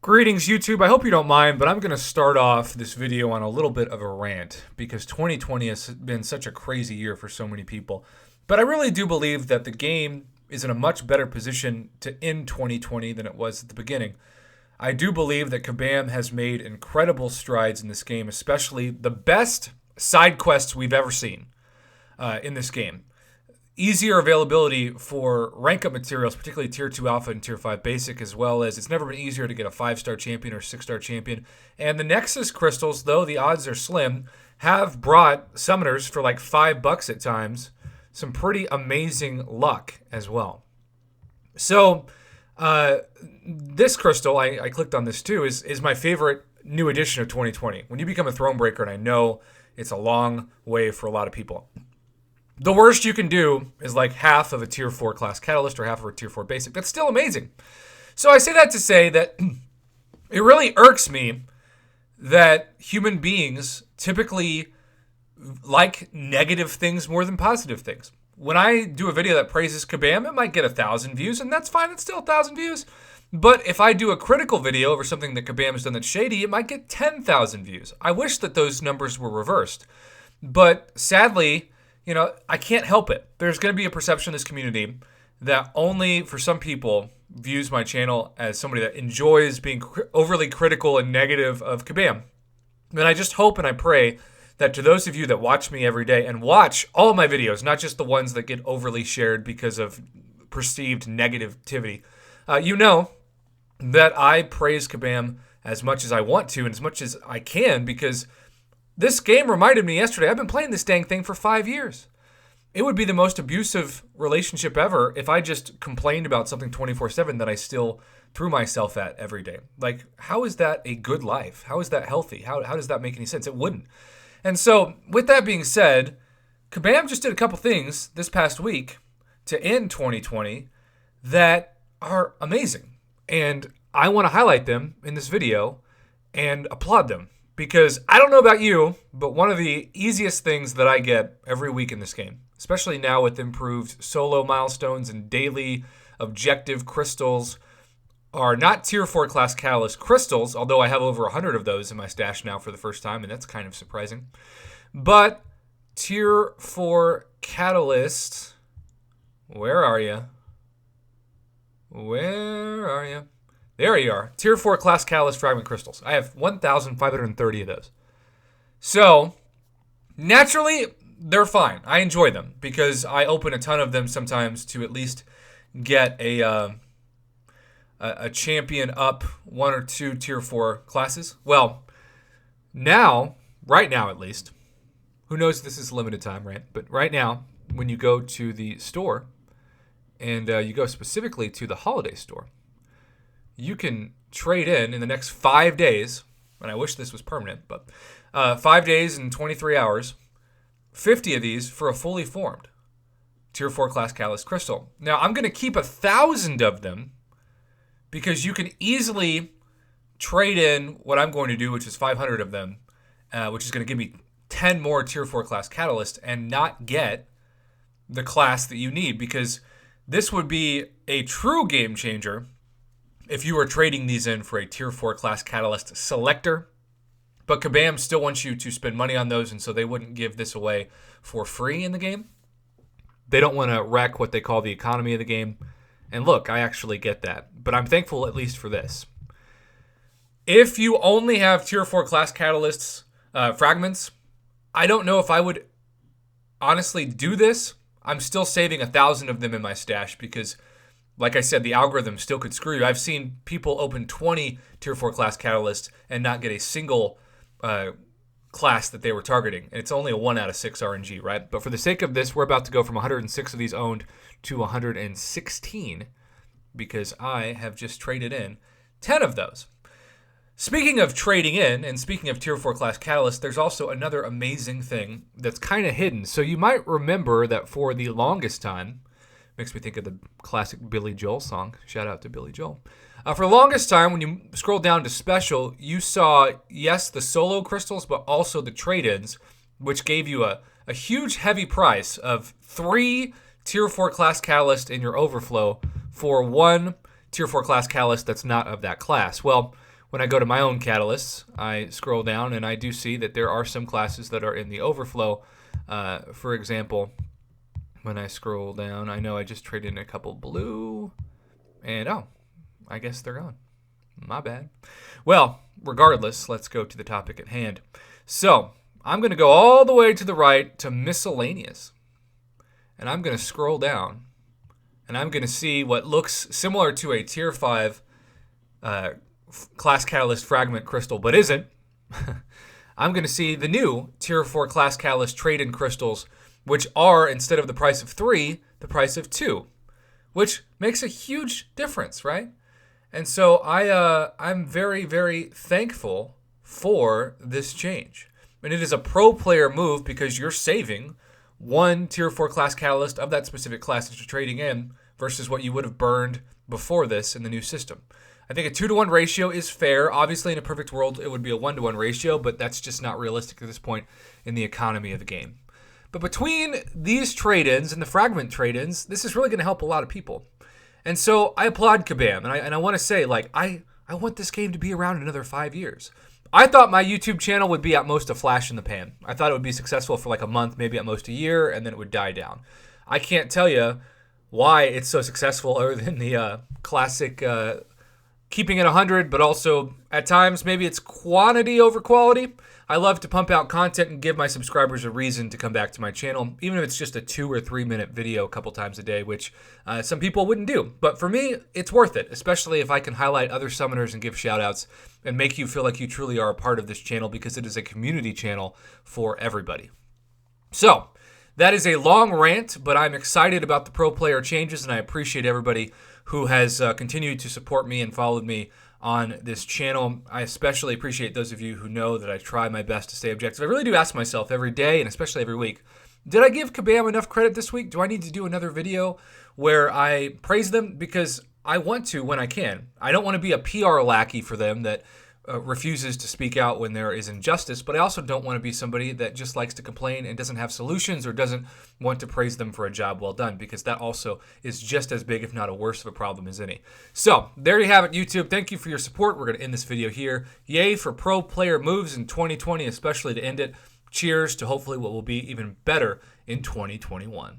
Greetings, YouTube. I hope you don't mind, but I'm going to start off this video on a little bit of a rant because 2020 has been such a crazy year for so many people. But I really do believe that the game is in a much better position to end 2020 than it was at the beginning. I do believe that Kabam has made incredible strides in this game, especially the best side quests we've ever seen in this game. Easier availability for rank up materials, particularly Tier 2 Alpha and Tier 5 Basic, as well as it's never been easier to get a 5-star champion or 6-star champion. And the Nexus crystals, though the odds are slim, have brought summoners for like $5 at times some pretty amazing luck as well. So this crystal, I clicked on this too, is my favorite new addition of 2020. When you become a throne breaker, and I know it's a long way for a lot of people, the worst you can do is like half of a Tier 4 class Catalyst or half of a Tier 4 Basic. That's still amazing. So I say that to say that it really irks me that human beings typically like negative things more than positive things. When I do a video that praises Kabam, it might get 1,000 views, and that's fine. It's still 1,000 views. But if I do a critical video over something that Kabam has done that's shady, it might get 10,000 views. I wish that those numbers were reversed. But sadly, I can't help it. There's going to be a perception in this community that only for some people views my channel as somebody that enjoys being overly critical and negative of Kabam. And I just hope and I pray that to those of you that watch me every day and watch all of my videos, not just the ones that get overly shared because of perceived negativity, you know that I praise Kabam as much as I want to and as much as I can, because this game reminded me yesterday, I've been playing this dang thing for 5 years. It would be the most abusive relationship ever if I just complained about something 24/7 that I still threw myself at every day. Like, how is that a good life? How is that healthy? How does that make any sense? It wouldn't. And so, with that being said, Kabam just did a couple things this past week to end 2020 that are amazing. And I want to highlight them in this video and applaud them. Because I don't know about you, but one of the easiest things that I get every week in this game, especially now with improved solo milestones and daily objective crystals, are not Tier 4 class Catalyst crystals, although I have over 100 of those in my stash now for the first time, and that's kind of surprising. But Tier 4 Catalyst, where are you? Where are you? There you are. Tier 4 class Catalyst fragment crystals. I have 1,530 of those. So, naturally, they're fine. I enjoy them because I open a ton of them sometimes to at least get a champion up 1 or 2 Tier 4 classes. Well, now, right now at least, who knows if this is limited time, right? But right now, when you go to the store and you go specifically to the holiday store, you can trade in the next 5 days, and I wish this was permanent, but 5 days and 23 hours, 50 of these for a fully formed Tier 4 class Catalyst crystal. Now, I'm going to keep 1,000 of them because you can easily trade in what I'm going to do, which is 500 of them, which is going to give me 10 more Tier 4 class Catalyst and not get the class that you need, because this would be a true game changer if you were trading these in for a Tier 4 class Catalyst selector. But Kabam still wants you to spend money on those, and so they wouldn't give this away for free in the game. They don't want to wreck what they call the economy of the game. And look, I actually get that. But I'm thankful at least for this. If you only have Tier 4 class Catalysts fragments, I don't know if I would honestly do this. I'm still saving 1,000 of them in my stash because, like I said, the algorithm still could screw you. I've seen people open 20 Tier 4 class Catalysts and not get a single class that they were targeting. And it's only a 1 out of 6 RNG, right? But for the sake of this, we're about to go from 106 of these owned to 116 because I have just traded in 10 of those. Speaking of trading in, and speaking of Tier 4 class Catalyst, there's also another amazing thing that's kind of hidden. So you might remember that for the longest time, makes me think of the classic Billy Joel song. Shout out to Billy Joel. For the longest time, when you scroll down to special, you saw, yes, the solo crystals, but also the trade-ins, which gave you a huge heavy price of 3 Tier 4 class Catalyst in your overflow for 1 Tier 4 class Catalyst that's not of that class. Well, when I go to my own catalysts, I scroll down and I do see that there are some classes that are in the overflow. For example, when I scroll down, I know I just traded in a couple blue, and oh, I guess they're gone. My bad. Well, regardless, let's go to the topic at hand. So I'm going to go all the way to the right to miscellaneous, and I'm going to scroll down, and I'm going to see what looks similar to a tier 5 class catalyst fragment crystal, but isn't. I'm going to see the new tier 4 class catalyst trade-in crystals, which are, instead of the price of 3, the price of 2, which makes a huge difference, right? And so I'm very, very thankful for this change. And it is a pro player move because you're saving one tier 4 class catalyst of that specific class that you're trading in versus what you would have burned before this in the new system. I think a 2-to-1 ratio is fair. Obviously, in a perfect world, it would be a 1-to-1 ratio, but that's just not realistic at this point in the economy of the game. But between these trade-ins and the fragment trade-ins, this is really going to help a lot of people. And so I applaud Kabam, and I want to say, like, I want this game to be around another 5 years. I thought my YouTube channel would be at most a flash in the pan. I thought it would be successful for like a month, maybe at most a year, and then it would die down. I can't tell you why it's so successful other than the classic keeping it 100, but also at times maybe it's quantity over quality. I love to pump out content and give my subscribers a reason to come back to my channel, even if it's just a 2 or 3 minute video a couple times a day, which some people wouldn't do. But for me, it's worth it, especially if I can highlight other summoners and give shout outs and make you feel like you truly are a part of this channel because it is a community channel for everybody. So that is a long rant, but I'm excited about the pro player changes, and I appreciate everybody who has continued to support me and followed me on this channel. I especially appreciate those of you who know that I try my best to stay objective. I really do ask myself every day, and especially every week, did I give Kabam enough credit this week? Do I need to do another video where I praise them? Because I want to when I can. I don't want to be a PR lackey for them that refuses to speak out when there is injustice, but I also don't want to be somebody that just likes to complain and doesn't have solutions or doesn't want to praise them for a job well done, because that also is just as big, if not a worse of a problem as any. So there you have it, YouTube. Thank you for your support. We're going to end this video here. Yay for pro player moves in 2020, especially to end it. Cheers to hopefully what will be even better in 2021.